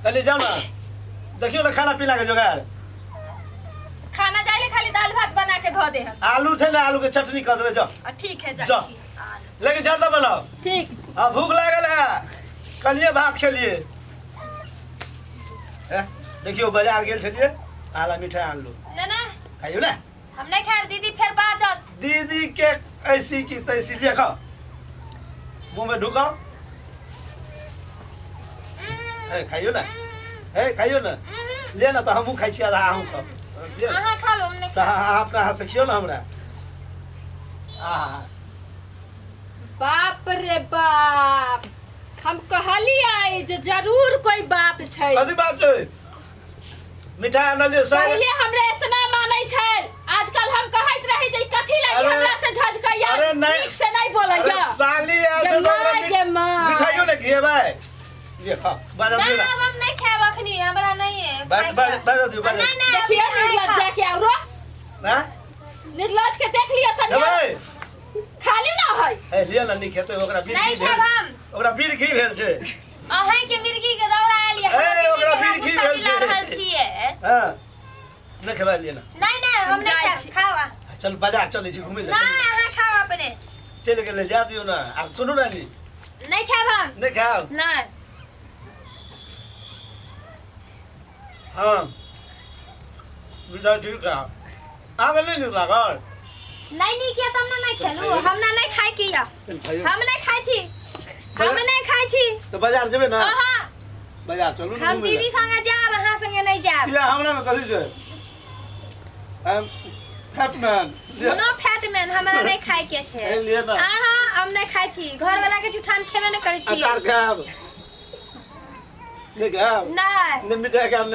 कल जाओ ना देखियो ना खाना पीना के जोगाड़ खाना जाइले खाली दाल भात बना के धो दे हम आलू थे ना आलू के चटनी कर देबे जाओ ठीक है जाओ लेकिन जल्दी बनाओ ठीक अब भूख लागल है कलिए भात खेलिए देखियो बाजार गेल छलिए आला मिठाई आन लो ना खाइयो ना हम नहीं खाए दीदी फिर बात दीदी के ऐसी की तैसी ले खाओ मुंह में ढुकाओ खाइयो ना खाइयो ना ले ना तो हमहू खाइ छी आधा अहूँ खाओ अहाँ खा लो हमने अपना हाथ से खियो ना हमरा बाप रे बाप हम कहली आई जे जरूर कोई बात छै कथी बात छै मिठाई आनलिए पहिले हमरे इतना मानै छै आजकल हम कहैत रही जे कथी लगी हमरा से झझकैया ठीक से नहीं बोलैया साली मिठाइयो ले खिएबै ये खा बाजा दियो ना हम नहीं खाए अखनी हमरा नहीं है बाजा दियो बाजा देखियो निर्लज जाके आओ हां निर्लज के देख लियो तनी खाली ना है लिया ना नहीं खेते ओकरा बीर नहीं की भेल ओकरा बीर की भेल छै अहाँ के मिर्गी के दौड़ा आलिए ओकरा बीर की भेल छै रहल छिए हां नहीं खबा लिए ना नहीं हम नहीं खाए खावा चल बाजार चलै छी घुमै ले नहीं अहाँ खाओ अपने चल गेले जा दियो ना आ सुनो ना नहीं खाब हम नहीं खाओ नहीं हां बिदा ठीक है आवे नहीं लागल नहीं किया तुम नहीं खेलू हम ना नहीं खाई किया हम नहीं खाई छी हम नहीं खाई छी तो बाजार जेबे ना हां बाजार चलू ना हम दीदी संगे जाब अहाँ संगे नहीं जाब या हमरा में कथि छै फैटमैन नो फैटमैन हमरा नहीं खाई के छै लिए ना हां हम नहीं खाई छी घर वाला के जुठान खेबे नहीं करै छी अचार खाब नहीं खाब नहीं मिठाई खाब